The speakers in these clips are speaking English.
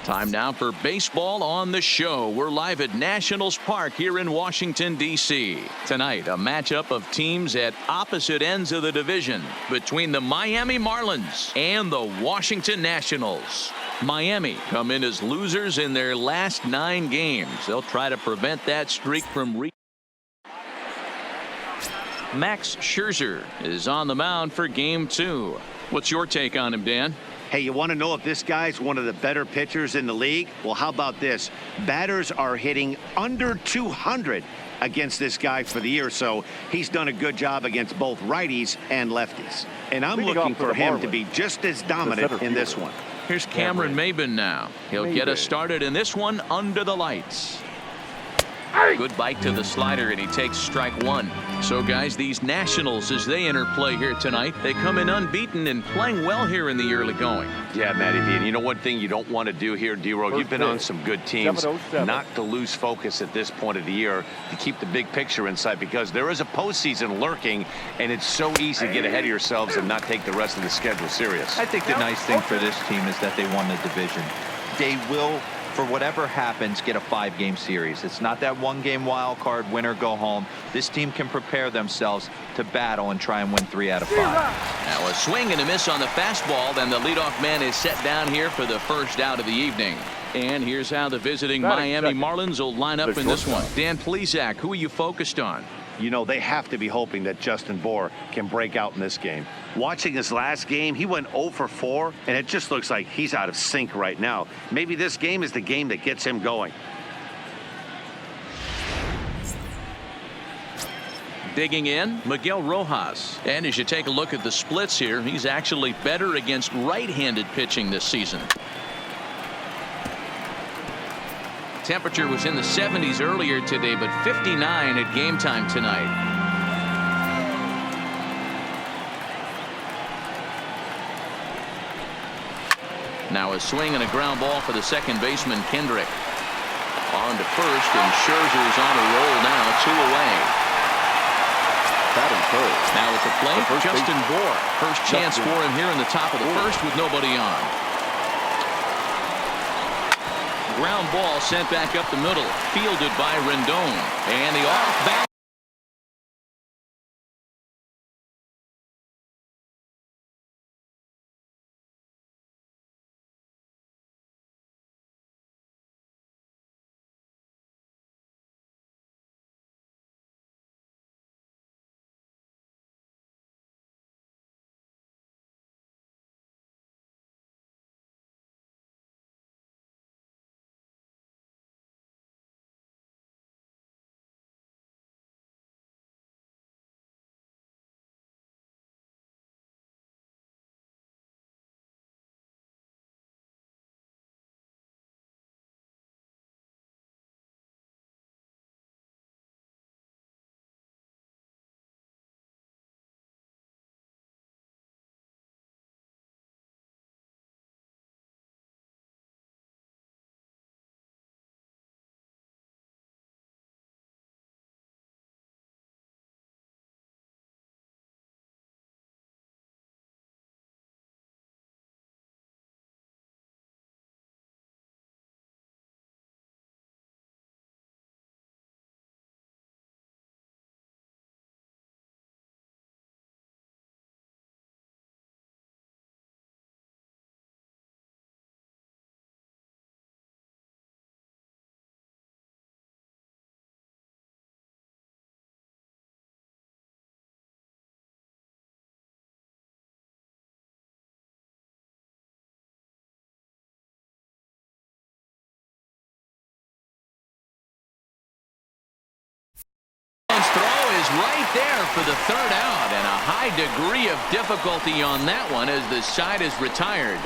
Time now for baseball on the show. We're live at Nationals Park here in Washington, D.C. Tonight, a matchup of teams at opposite ends of the division between the Miami Marlins and the Washington Nationals. Miami come in as losers in their last 9 games. They'll try to prevent that streak from Max Scherzer is on the mound for game 2. What's your take on him, Dan? Hey, you want to know if this guy's one of the better pitchers in the league? Well, how about this? Batters are hitting under 200 against this guy for the year, so he's done a good job against both righties and lefties. And I'm looking for him to be just as dominant in this one. Here's Cameron Maybin now. He'll get us started in this one under the lights. Good bite to the slider, and he takes strike 1. So, guys, these Nationals, as they enter play here tonight, they come in unbeaten and playing well here in the early going. Yeah, Matty B. And you know one thing you don't want to do here, D-Row, you've been on some good teams, not to lose focus at this point of the year, to keep the big picture in sight, because there is a postseason lurking, and it's so easy to get ahead of yourselves and not take the rest of the schedule serious. I think the nice thing for this team is that they won the division. They will, for whatever happens, get a 5-game series. It's not that 1-game wild card, win or go home. This team can prepare themselves to battle and try and win 3 out of 5. Now a swing and a miss on the fastball. Then the leadoff man is set down here for the first out of the evening. And here's how the visiting Miami Marlins will line up in this one. Dan Plesac, who are you focused on? You know, they have to be hoping that Justin Bour can break out in this game. Watching his last game, he went 0 for 4, and it just looks like he's out of sync right now. Maybe this game is the game that gets him going. Digging in, Miguel Rojas. And as you take a look at the splits here, he's actually better against right-handed pitching this season. Temperature was in the 70s earlier today, but 59 at game time tonight. Now a swing and a ground ball for the second baseman, Kendrick. On to first, and Scherzer's on a roll now, 2 away. Now at the plate, Justin Bour. First chance for him here in the top of the first with nobody on. Ground ball sent back up the middle, fielded by Rendon, and the off back. Throw is right there for the 3rd out, and a high degree of difficulty on that one as the side is retired.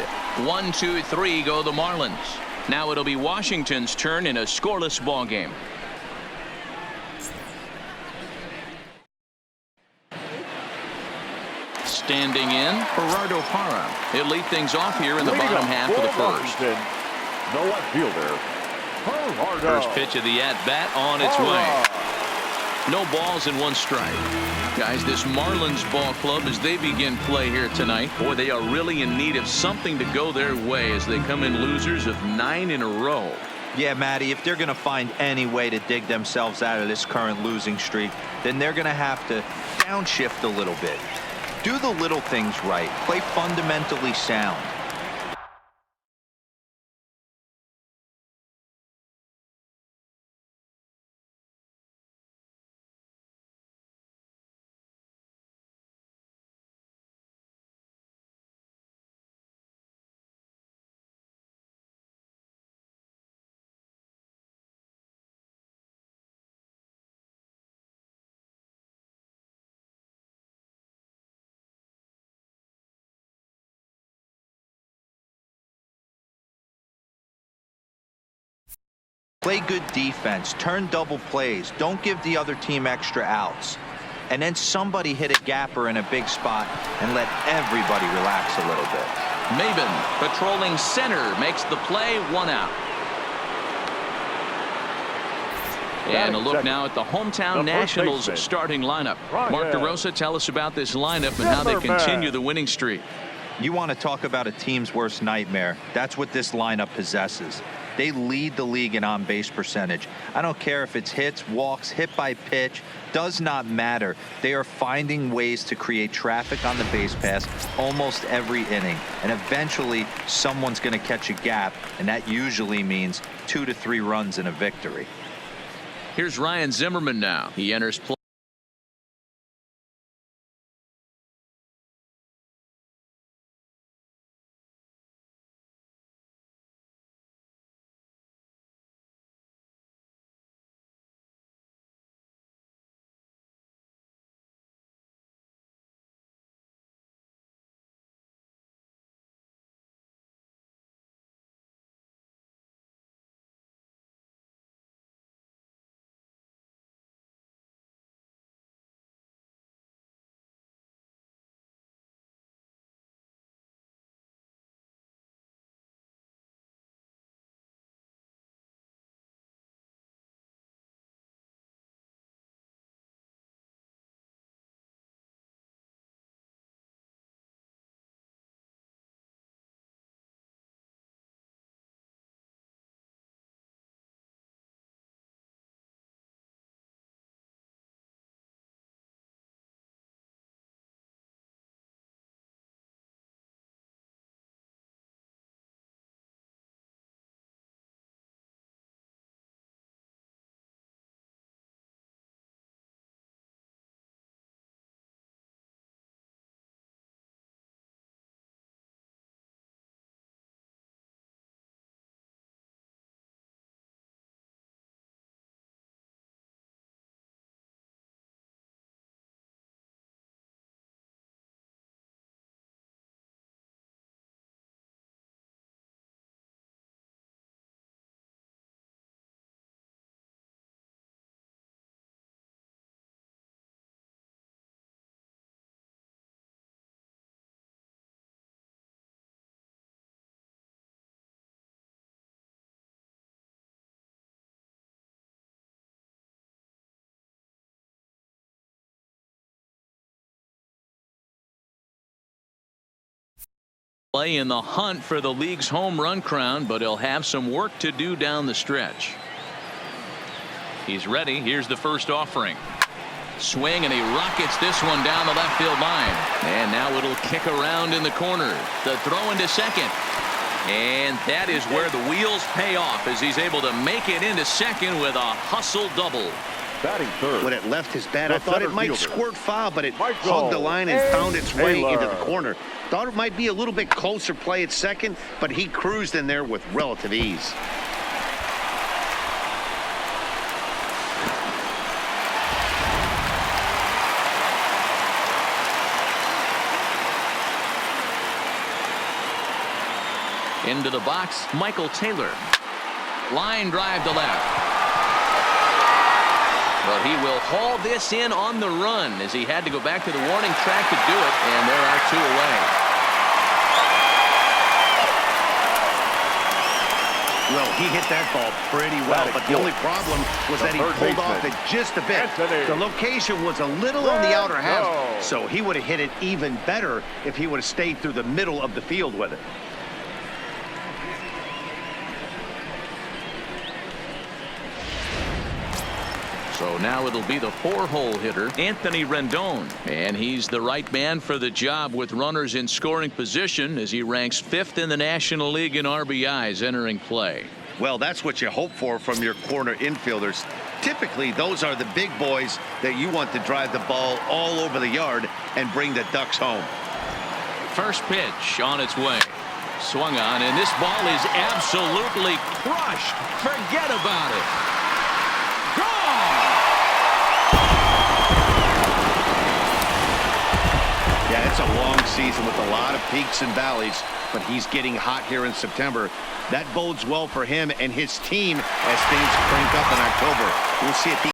1, 2, 3 go the Marlins. Now it'll be Washington's turn in a scoreless ball game. Standing in, Gerardo Parra. He'll lead things off here in the bottom half of the first. No outfielder, Gerardo. First pitch of the at-bat on its way. No balls and 1 strike. Guys, this Marlins ball club, as they begin play here tonight, boy, they are really in need of something to go their way as they come in losers of 9 in a row. Yeah, Matty, if they're going to find any way to dig themselves out of this current losing streak, then they're going to have to downshift a little bit. Do the little things right. Play fundamentally sound. Play good defense, turn double plays, don't give the other team extra outs. And then somebody hit a gapper in a big spot and let everybody relax a little bit. Maben, patrolling center, makes the play, 1 out. And a look now at the hometown Nationals starting lineup. Mark DeRosa, tell us about this lineup and how they continue the winning streak. You want to talk about a team's worst nightmare. That's what this lineup possesses. They lead the league in on-base percentage. I don't care if it's hits, walks, hit by pitch, does not matter. They are finding ways to create traffic on the base pass almost every inning. And eventually, someone's going to catch a gap, and that usually means 2 to 3 runs in a victory. Here's Ryan Zimmerman now. He enters play. Play in the hunt for the league's home run crown, but he'll have some work to do down the stretch. He's ready. Here's the first offering. Swing, and he rockets this one down the left field line. And now it'll kick around in the corner. The throw into second. And that is where the wheels pay off as he's able to make it into second with a hustle double. Batting third. When it left his bat, I thought it might squirt foul, but it hugged the line and found its way into the corner. Thought it might be a little bit closer play at second, but he cruised in there with relative ease. Into the box, Michael Taylor. Line drive to left. But he will haul this in on the run as he had to go back to the warning track to do it, and there are 2 away. Well, he hit that ball pretty well, but the only problem was that he pulled off it just a bit. The location was a little on the outer half, so he would have hit it even better if he would have stayed through the middle of the field with it. So now it'll be the 4-hole hitter, Anthony Rendon. And he's the right man for the job with runners in scoring position as he ranks 5th in the National League in RBIs entering play. Well, that's what you hope for from your corner infielders. Typically, those are the big boys that you want to drive the ball all over the yard and bring the Ducks home. First pitch on its way. Swung on, and this ball is absolutely crushed. Forget about it. Gone! Yeah, it's a long season with a lot of peaks and valleys, but he's getting hot here in September. That bodes well for him and his team as things crank up in October. We'll see if he